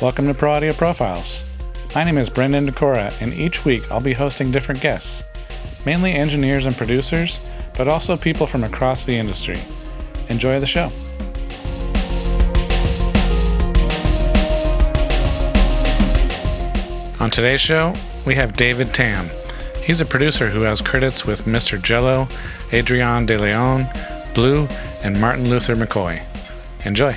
Welcome to Pro Audio Profiles. My name is Brendan Decora, and each week I'll be hosting different guests, mainly engineers and producers, but also people from across the industry. Enjoy the show. On today's show, we have David Tam. He's a producer who has credits with Mr. Jello, Adryon de León, Blue, and Martin Luther McCoy. Enjoy.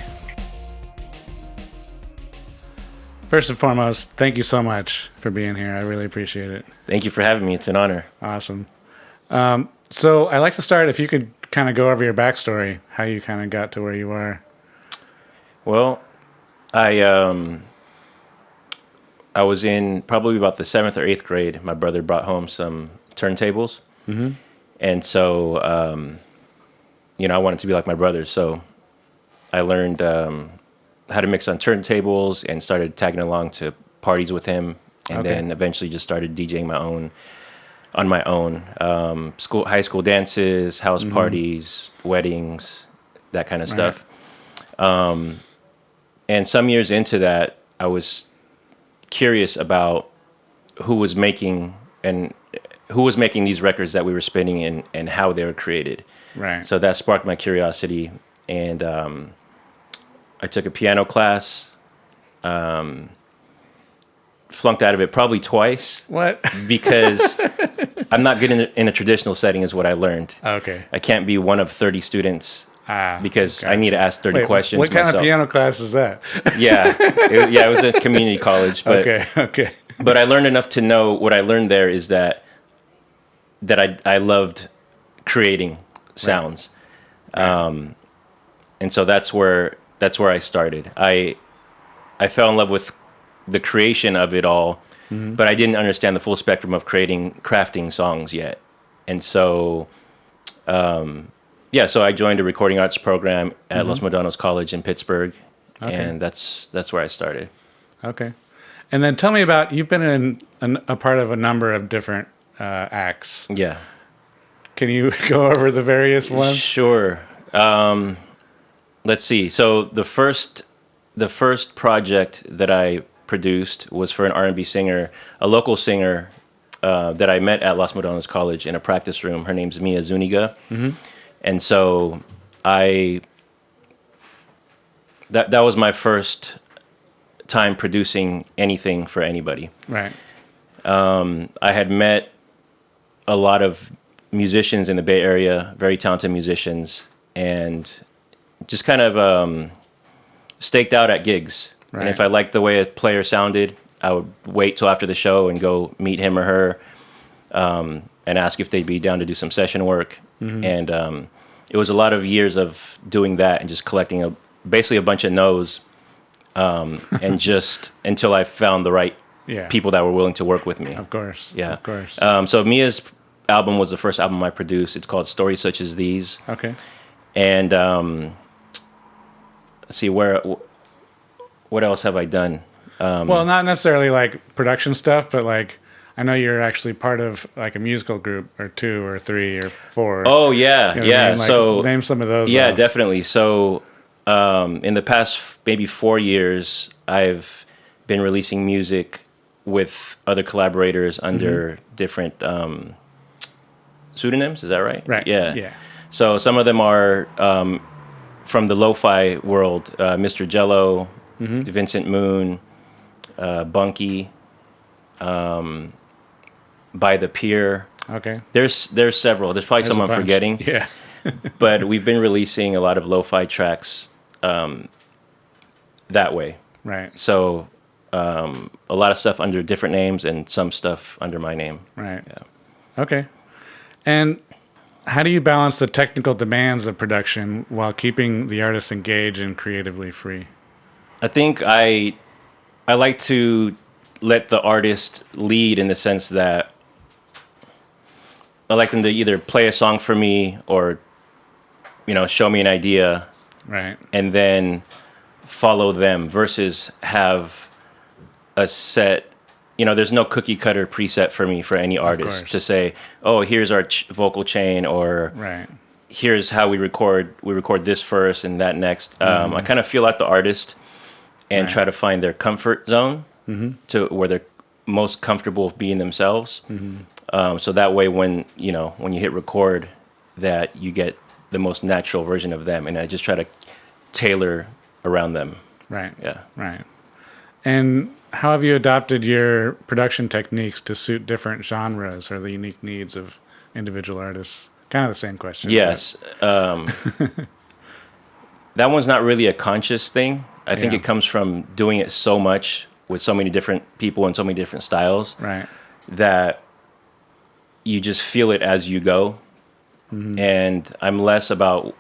First and foremost, thank you so much for being here. I really appreciate it. Thank you for having me. It's an honor. Awesome. So I'd like to start, if you could kind of go over your backstory, how you kind of got to where you are. Well, I was in probably about the 7th or 8th grade. My brother brought home some turntables. Mm-hmm. And so, I wanted to be like my brother. So I learned how to mix on turntables and started tagging along to parties with him. And then eventually just started DJing on my own. High school dances, house parties, weddings, that kind of stuff. And some years into that, I was curious about who was making these records that we were spinning and how they were created. Right. So that sparked my curiosity, and I took a piano class, flunked out of it probably twice. What? Because I'm not good in a traditional setting is what I learned. Okay. I can't be one of 30 students because I need to ask 30 questions What kind myself. of piano class is that? It was a community college. But, Okay. But I learned enough to know what I learned there is that I loved creating sounds. Right. And so that's where I started. I fell in love with the creation of it all, but I didn't understand the full spectrum of crafting songs yet. And so, so I joined a recording arts program at Los Medanos College in Pittsburgh, and that's where I started. Okay. And then tell me about, you've been a part of a number of different acts. Yeah. Can you go over the various ones? Sure. Let's see. So the first project that I produced was for an R&B singer, a local singer that I met at Los Medanos College in a practice room. Her name's Mia Zuniga. Mm-hmm. And so that was my first time producing anything for anybody. Right. I had met a lot of musicians in the Bay Area, very talented musicians, and just kind of staked out at gigs. Right. And if I liked the way a player sounded, I would wait till after the show and go meet him or her and ask if they'd be down to do some session work. Mm-hmm. And it was a lot of years of doing that and just collecting basically a bunch of no's and just until I found the right people that were willing to work with me. Of course. Yeah. Of course. So Mia's album was the first album I produced. It's called Stories Such as These. Okay. And let's see, what else have I done? Well, not necessarily like production stuff, but like I know you're actually part of like a musical group or 2 or 3 or 4. Oh yeah, you know yeah. I mean? Like, so name some of those. Yeah, off. definitely. So in the past maybe 4 years, I've been releasing music with other collaborators under different pseudonyms. Is that right? Right. Yeah. So some of them are from the lo-fi world, Mr. Jello, Vincent Moon, Bunky, By the Pier. Okay. There's several. There's probably some I'm forgetting. Yeah. But we've been releasing a lot of lo-fi tracks that way. Right. So a lot of stuff under different names and some stuff under my name. Right. Yeah. Okay. And how do you balance the technical demands of production while keeping the artist engaged and creatively free? I think I like to let the artist lead in the sense that I like them to either play a song for me or, show me an idea. Right. And then follow them versus have a set. There's no cookie cutter preset for me for any artist to say, oh, here's our vocal chain, or here's how we record this first and that next. I kind of feel like the artist and Right. try to find their comfort zone to where they're most comfortable being themselves. So that way, when you hit record, that you get the most natural version of them, and I just try to tailor around them. Right. Yeah. Right. And how have you adopted your production techniques to suit different genres or the unique needs of individual artists? Kind of the same question. Yes. That one's not really a conscious thing. I think Yeah. it comes from doing it so much with so many different people and so many different styles Right. that you just feel it as you go. And I'm less about,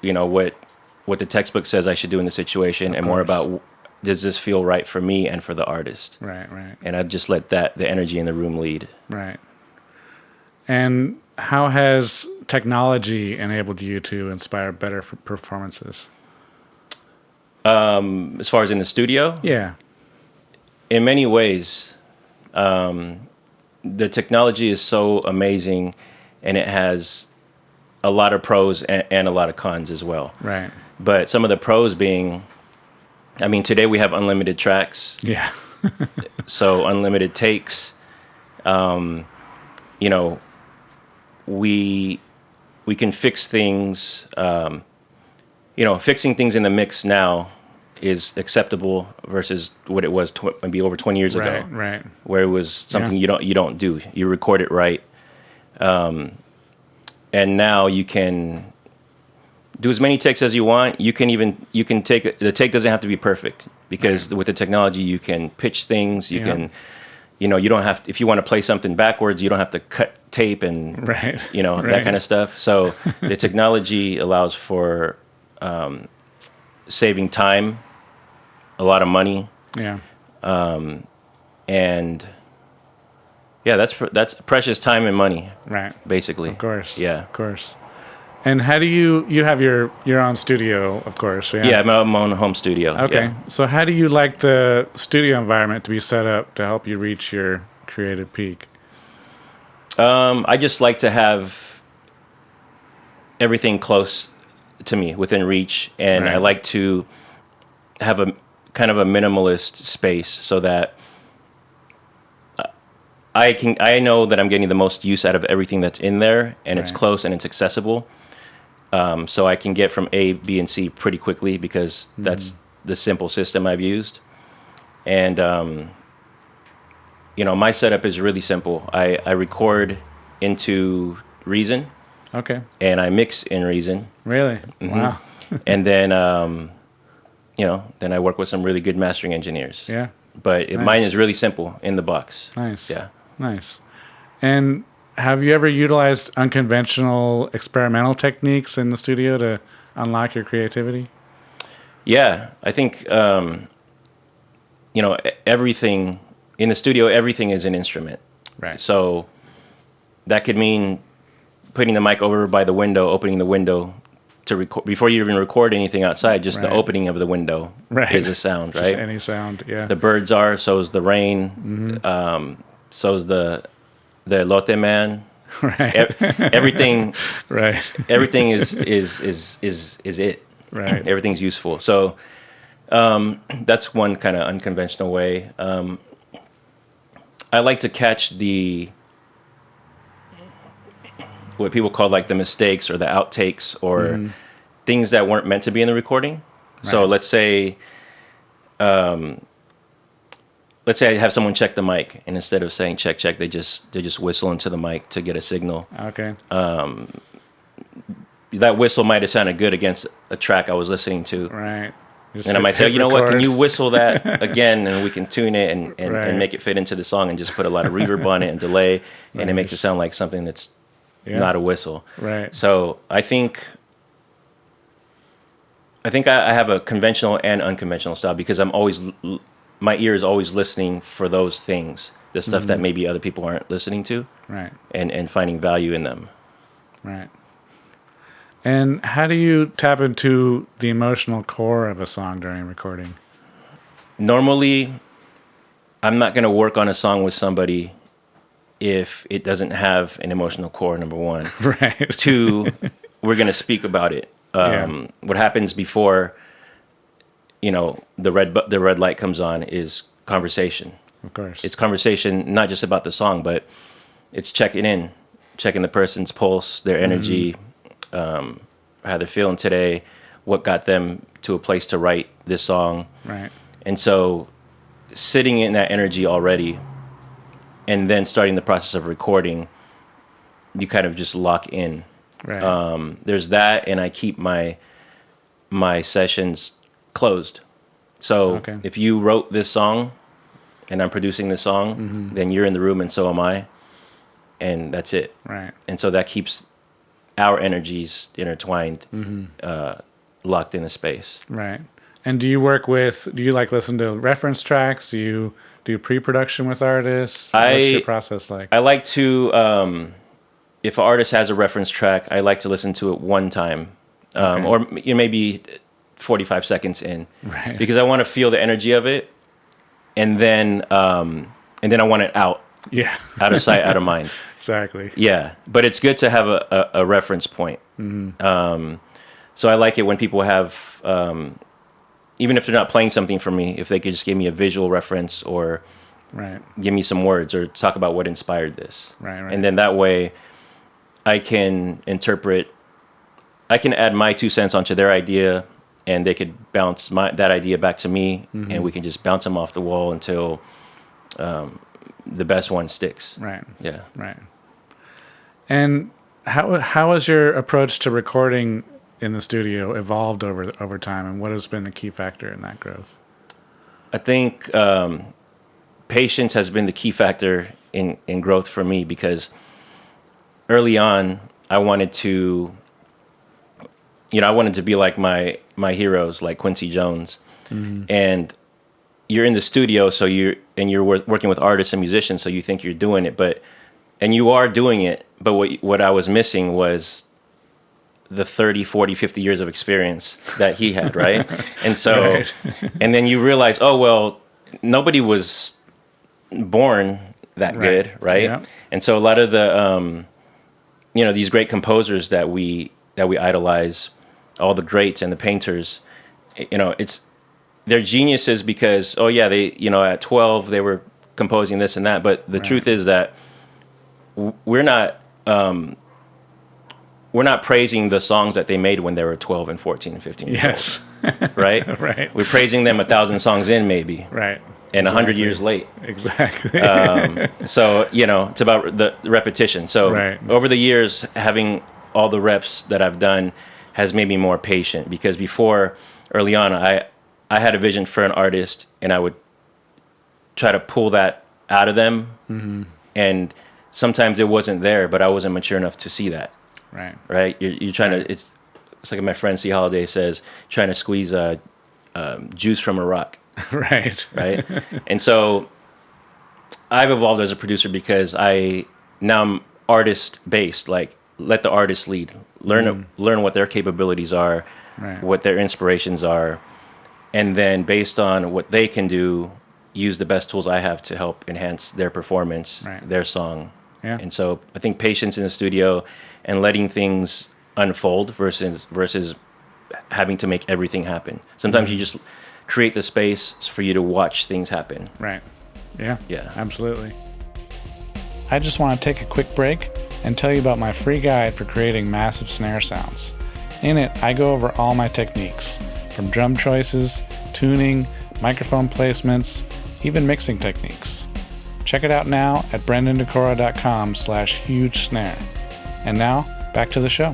what the textbook says I should do in the situation, and more course. about, does this feel right for me and for the artist? Right. Right. And I just let the energy in the room lead. Right. And how has technology enabled you to inspire better performances? As far as in the studio, Yeah. in many ways, the technology is so amazing, and it has a lot of pros and a lot of cons as well. Right. But some of the pros being, today we have unlimited tracks, Yeah. so unlimited takes. We can fix things. Fixing things in the mix now is acceptable versus what it was maybe over 20 years ago, Right. where it was something you don't do. You record it right, and now you can do as many takes as you want. You can take the take doesn't have to be perfect, because with the technology you can pitch things. You can, you don't have to, if you want to play something backwards, you don't have to cut tape and Right. that kind of stuff. So the technology allows for saving time, a lot of money, Yeah. and that's precious time and money, Right. basically. Of course. Yeah. Of course. And how do you have your own studio, of course? Yeah, my own home studio. Okay. Yeah. So how do you like the studio environment to be set up to help you reach your creative peak? I just like to have everything close to me, within reach, and I Right. like to have a kind of a minimalist space so that I know that I'm getting the most use out of everything that's in there, and it's Right. close and it's accessible. So I can get from A, B, and C pretty quickly, because that's the simple system I've used. And my setup is really simple. I record into Reason, Okay. and I mix in Reason, Really? Wow. and then then I work with some really good mastering engineers. Yeah. But Nice. mine is really simple in the box. Nice. Yeah. Nice. And have you ever utilized unconventional experimental techniques in the studio to unlock your creativity? Yeah, I think everything in the studio, everything is an instrument. Right. So that could mean putting the mic over by the window, opening the window to record before you even record anything outside. Just the Right. opening of the window Right. is a sound, Just right? any sound. Yeah. The birds are. So's the rain. So's the elote man. Right. Everything. Right. Everything is it. Right. Everything's useful. So that's one kind of unconventional way. I like to catch what people call like the mistakes or the outtakes or things that weren't meant to be in the recording. So Right. let's say I have someone check the mic, and instead of saying check, they just whistle into the mic to get a signal. Okay. That whistle might have sounded good against a track I was listening to. Right. Just And I might say, hit you know what, can record. you whistle that again, and we can tune it and Right. make it fit into the song, and just put a lot of reverb on it and delay, and it makes it Nice. sound like something that's Yeah. not a whistle. Right. So I think I have a conventional and unconventional style, because I'm always, my ear is always listening for those things, the stuff that maybe other people aren't listening to, Right. and finding value in them. Right. And how do you tap into the emotional core of a song during recording? Normally, I'm not going to work on a song with somebody if it doesn't have an emotional core, number one. Right. Two, we're going to speak about it. Yeah. What happens before the red light comes on is conversation. Of course. It's conversation, not just about the song, but it's checking the person's pulse, their energy, how they're feeling today, what got them to a place to write this song. Right. And so sitting in that energy already and then starting the process of recording, you kind of just lock in. Right. There's that, and I keep my sessions closed. So if you wrote this song and I'm producing this song, then you're in the room and so am I. And that's it. Right. And so that keeps our energies intertwined, locked in the space. Right. And do you like listen to reference tracks? Do you do pre-production with artists? What's your process like? I like to, if an artist has a reference track, I like to listen to it one time, or maybe 45 seconds in, right? Because I want to feel the energy of it, and then I want it out. Yeah. Out of sight, out of mind. Exactly. Yeah, but it's good to have a reference point. So I like it when people have, even if they're not playing something for me, if they could just give me a visual reference or give me some words or talk about what inspired this. Right. And then that way I can add my 2 cents onto their idea, and they could bounce that idea back to me, and we can just bounce them off the wall until the best one sticks. Right. Yeah. Right. And how has your approach to recording in the studio evolved over time, and what has been the key factor in that growth? I think patience has been the key factor in growth for me, because early on I wanted to be like my heroes, like Quincy Jones. And you're in the studio, so you're working with artists and musicians, so you think you're doing it, and you are doing it, but what I was missing was the 30, 40, 50 years of experience that he had, right? And so, and then you realize, oh, well, nobody was born that good, right? Yeah. And so a lot of the, these great composers that we idolize, all the greats and the painters, they're geniuses because, they, at 12, they were composing this and that. But the truth is that we're not praising the songs that they made when they were 12 and 14 and 15 years yes. old. Right? Right. We're praising them 1,000 songs in, maybe. Right. And 100 years late. Exactly. So, it's about the repetition. So over the years, having all the reps that I've done has made me more patient, because before, early on, I had a vision for an artist, and I would try to pull that out of them. And sometimes it wasn't there, but I wasn't mature enough to see that. Right. You're trying to, it's like my friend C. Holiday says, trying to squeeze juice from a rock. Right. And so I've evolved as a producer because now I'm artist based, like let the artist lead, learn what their capabilities are, what their inspirations are. And then based on what they can do, use the best tools I have to help enhance their performance, their song. Yeah. And so I think patience in the studio and letting things unfold versus having to make everything happen. Sometimes you just create the space for you to watch things happen. Right. Yeah. Yeah. Absolutely. I just want to take a quick break and tell you about my free guide for creating massive snare sounds. In it, I go over all my techniques, from drum choices, tuning, microphone placements, even mixing techniques. Check it out now at brendandecora.com/huge-snare. And now, back to the show.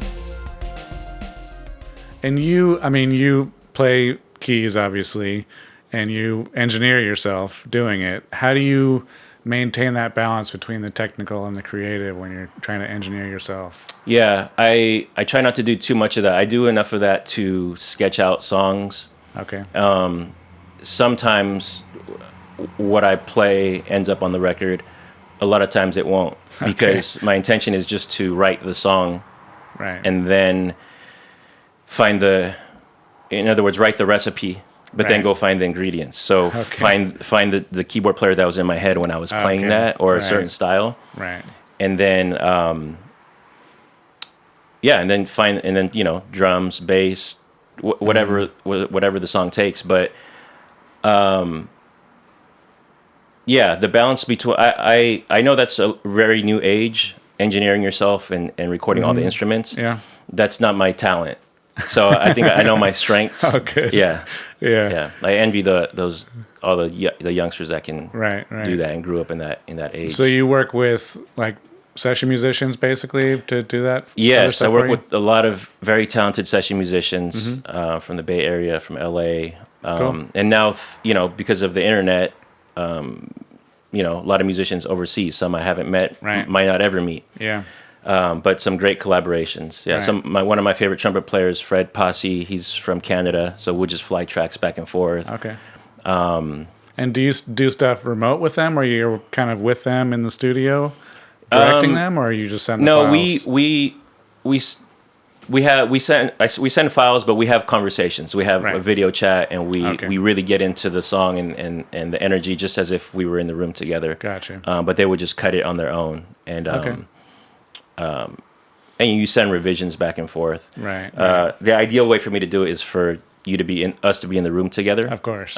And you play keys, obviously, and you engineer yourself doing it. How do you maintain that balance between the technical and the creative when you're trying to engineer yourself? Yeah, I try not to do too much of that. I do enough of that to sketch out songs. Okay. Sometimes what I play ends up on the record. A lot of times it won't, because my intention is just to write the song, and then write the recipe, but then go find the ingredients. So find the keyboard player that was in my head when I was playing that, or a certain style, and then and then drums, bass, whatever the song takes. But yeah, the balance between I know that's a very new age, engineering yourself and recording all the instruments. Yeah. That's not my talent. So I think I know my strengths. Oh, good. Yeah. Yeah. Yeah. I envy all the youngsters that can Right. do that and grew up in that age. So you work with like session musicians basically to do that? other Yes, I stuff work for you? with a lot of very talented session musicians from the Bay Area, from LA. Cool. And now, because of the internet, a lot of musicians overseas, some I haven't met, Right. might not ever meet. Yeah. But some great collaborations. Yeah, Right. one of my favorite trumpet players, Fred Posse, he's from Canada, so we'll just fly tracks back and forth. Okay. And do you do stuff remote with them, or you're kind of with them in the studio, directing them, or you just send the No, files? we send files, but we have conversations. We have Right. a video chat, and Okay. we really get into the song and the energy, just as if we were in the room together. Gotcha. But they would just cut it on their own, and Okay. and you send revisions back and forth. Right. The ideal way for me to do it is for you to be us to be in the room together. Of course.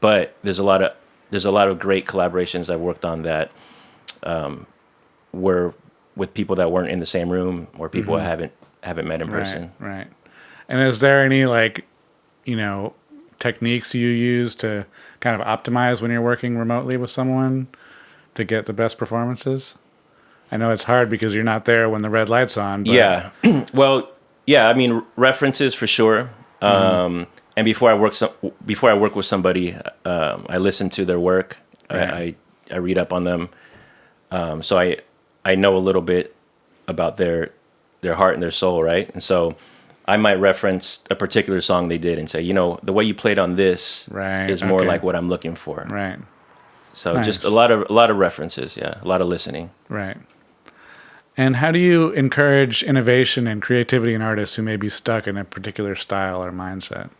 But there's a lot of great collaborations I've worked on that were with people that weren't in the same room, or people I haven't met in person. Right. And is there any techniques you use to kind of optimize when you're working remotely with someone to get the best performances? I know it's hard because you're not there when the red light's on. But Yeah. Well, yeah. I mean, references for sure. And before I work with somebody, I listen to their work. Right. I read up on them. So I know a little bit about their heart and their soul, right? And so I might reference a particular song they did and say, the way you played on this Right, is more okay. like what I'm looking for. Right. So Nice. just a lot of references, yeah, a lot of listening. Right. And how do you encourage innovation and creativity in artists who may be stuck in a particular style or mindset?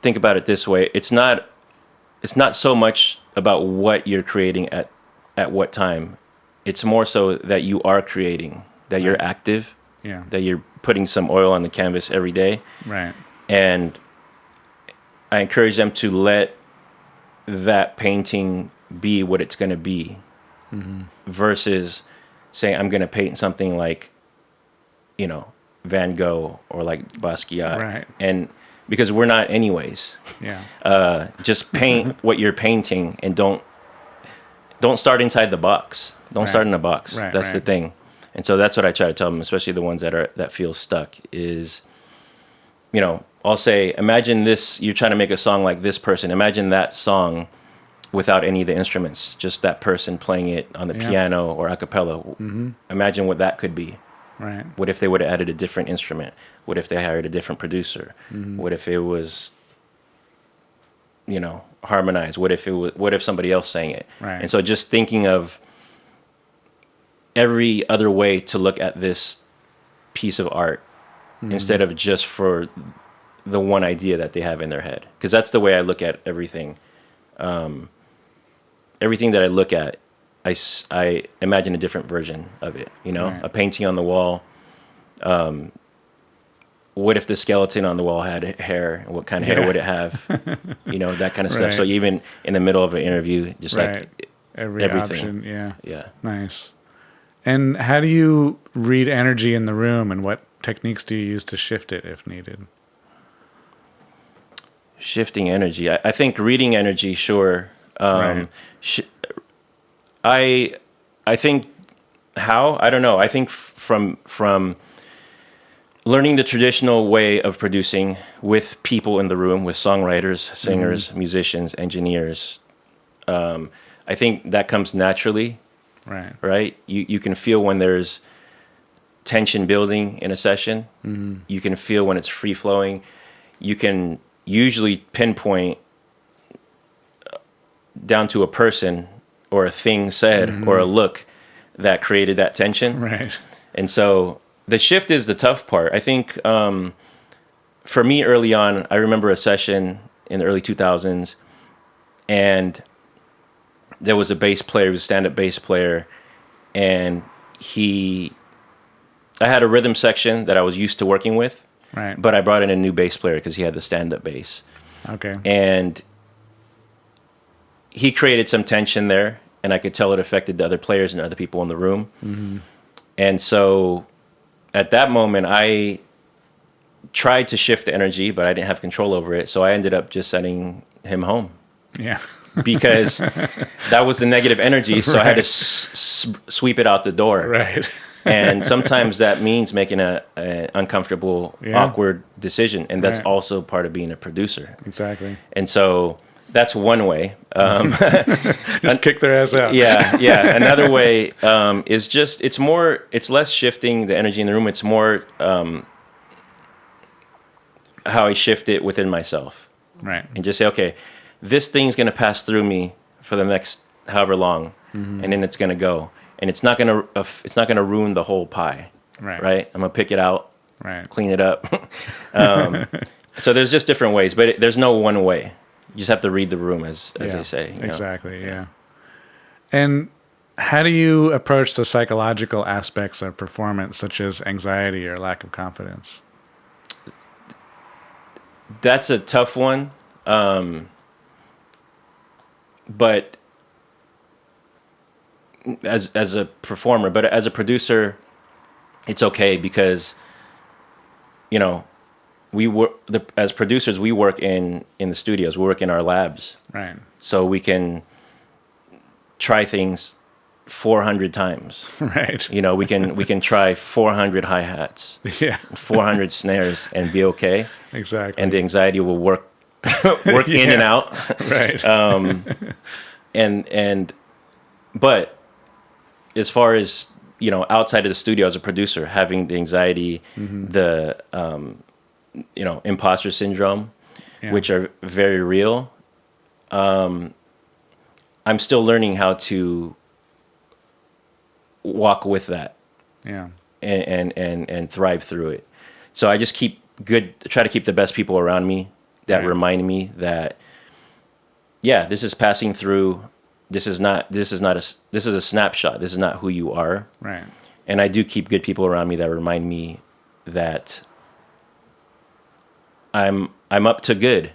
Think about it this way: it's not so much about what you're creating at what time. It's more so that you are creating, that you're active, Yeah. that you're putting some oil on the canvas every day. Right. And I encourage them to let that painting be what it's going to be, versus saying, I'm going to paint something like, Van Gogh or like Basquiat. Right. And because we're not anyways. Yeah. Just paint what you're painting, and don't start inside the box. Don't Right. start in a box. Right, That's the right. thing. And so that's what I try to tell them, especially the ones that feel stuck, is, I'll say, imagine this, you're trying to make a song like this person. Imagine that song without any of the instruments, just that person playing it on the Yeah. piano or a cappella. Imagine what that could be. Right. What if they would have added a different instrument? What if they hired a different producer? What if it was, harmonized? What if somebody else sang it? Right. And so just thinking of every other way to look at this piece of art instead of just for the one idea that they have in their head. Because that's the way I look at everything. Everything that I look at, I imagine a different version of it. Right. A painting on the wall. What if the skeleton on the wall had hair? What kind of hair Yeah. would it have? That kind of stuff. Right. So even in the middle of an interview, just Right. like Every everything. option. Yeah. Yeah. Nice. And how do you read energy in the room, and what techniques do you use to shift it if needed? Shifting energy. I think reading energy, sure. Right. I think how? I don't know. I think from learning the traditional way of producing with people in the room, with songwriters, singers, musicians, engineers, I think that comes naturally, Right. right? You can feel when there's tension building in a session. You can feel when it's free flowing. You can usually pinpoint down to a person or a thing said or a look that created that tension. Right. And so the shift is the tough part. I think for me early on, I remember a session in the early 2000s, and there was a bass player, he was a stand-up bass player, and I had a rhythm section that I was used to working with, Right. But I brought in a new bass player because he had the stand-up bass. Okay. And he created some tension there, and I could tell it affected the other players and other people in the room. Mm-hmm. And so at that moment, I tried to shift the energy, but I didn't have control over it. So I ended up just sending him home. Yeah. Because that was the negative energy. So I had to sweep it out the door. Right. And sometimes that means making an uncomfortable, awkward decision. And that's also part of being a producer. Exactly. And so that's one way. Just kick their ass out. Yeah. Another way is just, it's less shifting the energy in the room. It's more how I shift it within myself. Right. And just say, okay, this thing's going to pass through me for the next however long, and then it's going to go. And it's not going to ruin the whole pie. Right? I'm going to pick it out, clean it up. So there's just different ways, but there's no one way. You just have to read the room, as they say. Exactly, yeah. And how do you approach the psychological aspects of performance, such as anxiety or lack of confidence? That's a tough one. But as a performer, but as a producer, it's okay because, as producers, we work in the studios, we work in our labs. Right. So we can try things 400 times. Right. We can try 400 hi-hats, 400 snares and be okay. Exactly. And the anxiety will work in and out. Right. But as far as, outside of the studio as a producer, having the anxiety, the, imposter syndrome, which are very real. I'm still learning how to walk with that. Yeah. And thrive through it. So I just try to keep the best people around me that remind me that, this is passing through. This is a snapshot. This is not who you are. Right. And I do keep good people around me that remind me that I'm up to good.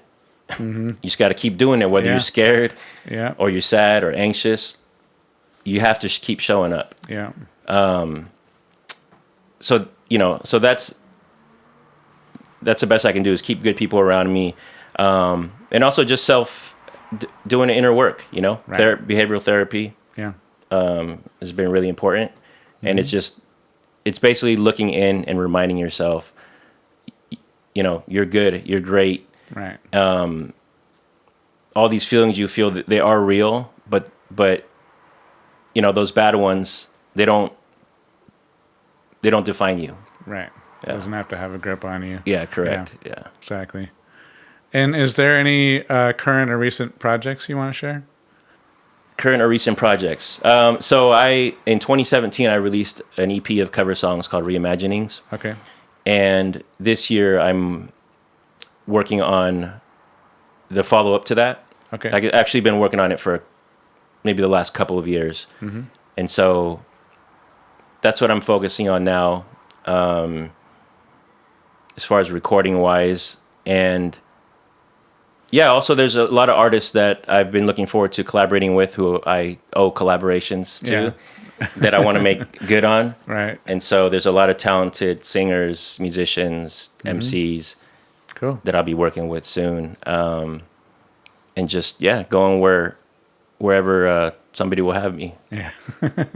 You just got to keep doing it, whether you're scared or you're sad or anxious. You have to keep showing up. Yeah. So that's the best I can do is keep good people around me. And also just doing the inner work, behavioral therapy. Yeah. Has been really important. And it's basically looking in and reminding yourself, you're good, you're great. Right. All these feelings you feel, they are real, but those bad ones, they don't define you. Right. Yeah. Doesn't have to have a grip on you. Yeah, correct. Yeah. Exactly. And is there any current or recent projects you want to share? Current or recent projects. So in 2017, I released an EP of cover songs called Reimaginings. Okay. And this year, I'm working on the follow-up to that. Okay. I've actually been working on it for maybe the last couple of years. Mm-hmm. And so that's what I'm focusing on now, as far as recording-wise. And also there's a lot of artists that I've been looking forward to collaborating with who I owe collaborations to that I want to make good on. Right. And so there's a lot of talented singers, musicians, MCs that I'll be working with soon. And just, going wherever somebody will have me. Yeah.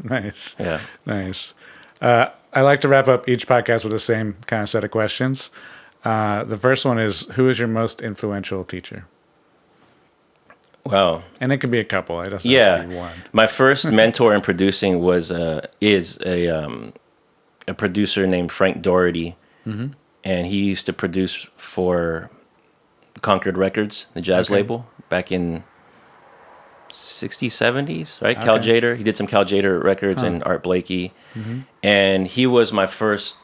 Nice. Yeah. Nice. I like to wrap up each podcast with the same kind of set of questions. The first one is, who is your most influential teacher? Wow. And it can be a couple. It doesn't have to be one. My first mentor in producing is a producer named Frank Doherty. Mm-hmm. And he used to produce for Concord Records, the jazz label, back in 60s, 70s, right? Okay. Cal Jader. He did some Cal Jader records and Art Blakey. Mm-hmm. And he was my first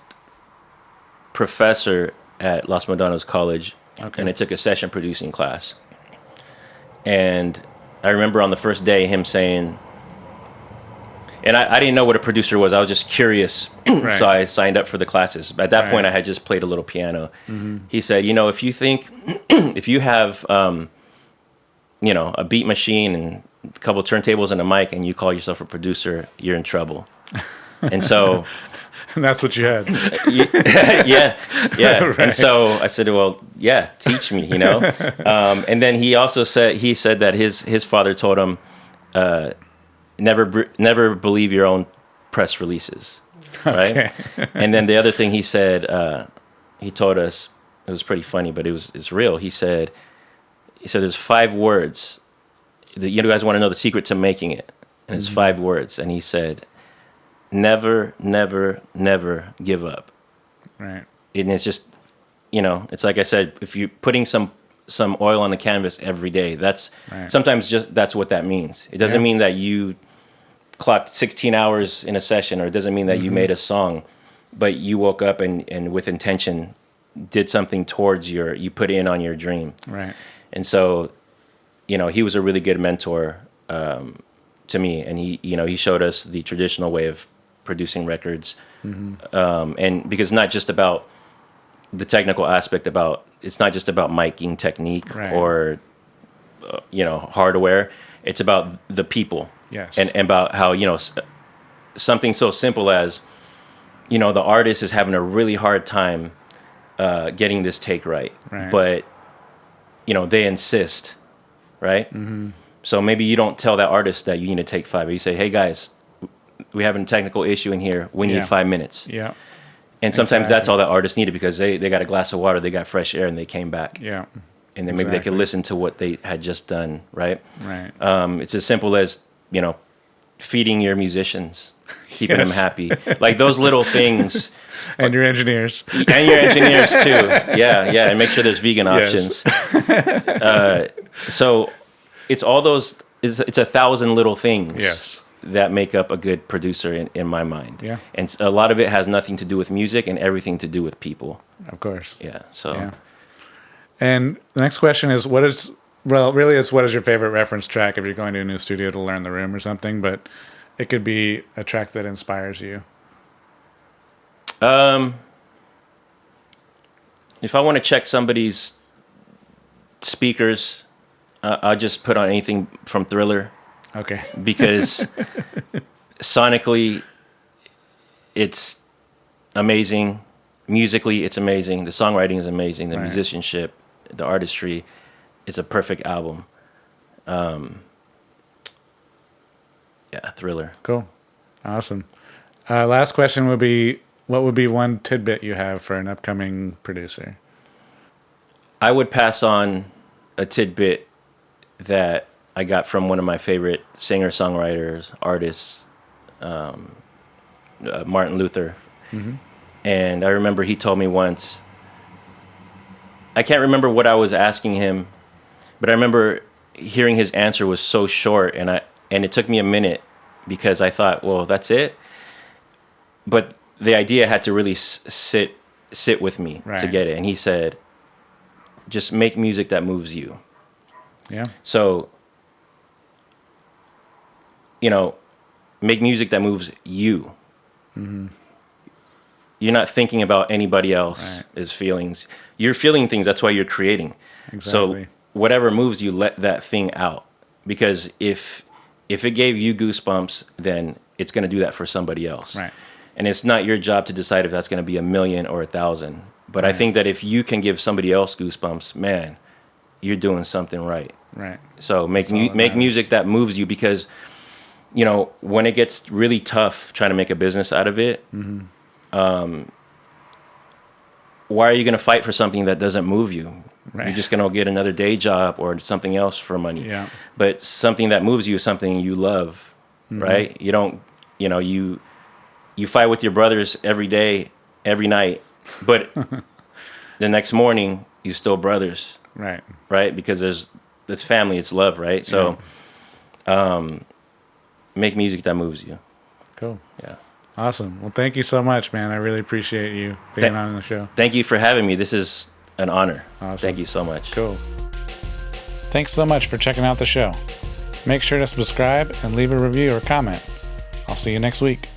professor at Los Medanos College. Okay. And I took a session producing class. And I remember on the first day him saying, And I didn't know what a producer was. I was just curious. Right. So I signed up for the classes. At that point, I had just played a little piano. He said, if you think, if you have, a beat machine and a couple turntables and a mic and you call yourself a producer, you're in trouble. And so... And that's what you had. yeah. Right. And so I said, well, yeah, teach me, And then he also said that his father told him, never believe your own press releases, right? Okay. And then the other thing he said, he told us, it was pretty funny, but it's real. He said there's 5 words that you guys want to know the secret to making it, and it's 5 words. And he said, never, never, never give up. Right. And it's just, it's like I said, if you're putting some oil on the canvas every day, that's sometimes just that's what that means. It doesn't mean that you clocked 16 hours in a session, or it doesn't mean that you made a song, but you woke up and with intention did something towards you put in on your dream. Right. And so, he was a really good mentor to me, and he showed us the traditional way of producing records, and because not just about the technical aspect, it's not just about miking technique or hardware. It's about the people. Yes. And about how something so simple as the artist is having a really hard time getting this take right. But they insist, right? So maybe you don't tell that artist that you need to take 5, or you say, hey guys, we have a technical issue in here, we need 5 minutes. Yeah. And sometimes that's all that artists needed, because they got a glass of water, they got fresh air, and they came back. Yeah. And then maybe they could listen to what they had just done, right? Right. It's as simple as, feeding your musicians, keeping them happy. Like those little things. And your engineers. And your engineers too. Yeah. And make sure there's vegan options. So it's all those, it's 1,000 little things that make up a good producer in my mind. Yeah. And a lot of it has nothing to do with music and everything to do with people. Of course. Yeah. So. Yeah. And the next question is, what is your favorite reference track if you're going to a new studio to learn the room or something? But it could be a track that inspires you. If I want to check somebody's speakers, I'll just put on anything from Thriller. Okay. Because sonically, it's amazing. Musically, it's amazing. The songwriting is amazing. The musicianship, the artistry, it's a perfect album. Thriller. Cool. Awesome. Last question would be, what would be one tidbit you have for an upcoming producer? I would pass on a tidbit that I got from one of my favorite singer-songwriters, artists, Martin Luther. And I remember he told me once, I can't remember what I was asking him, but I remember hearing his answer was so short, and it took me a minute, because I thought, well, that's it. But the idea had to really sit with me to get it. And he said, just make music that moves you. Yeah. So, make music that moves you. You're not thinking about anybody else's feelings. You're feeling things. That's why you're creating. Exactly. So whatever moves you, let that thing out. Because if it gave you goosebumps, then it's going to do that for somebody else. Right. And it's not your job to decide if that's going to be 1,000,000 or 1,000. But I think that if you can give somebody else goosebumps, man, you're doing something right. Right. So make music that moves you, because, when it gets really tough trying to make a business out of it, why are you going to fight for something that doesn't move you? Right. You're just going to get another day job or something else for money. Yeah. But something that moves you is something you love, right? You don't, you fight with your brothers every day, every night, but the next morning you still brothers. Right. Right? Because it's family, it's love, right? So make music that moves you. Cool. Yeah. Awesome. Well, thank you so much, man. I really appreciate you being on the show. Thank you for having me. This is an honor. Awesome. Thank you so much. Cool. Thanks so much for checking out the show. Make sure to subscribe and leave a review or comment. I'll see you next week.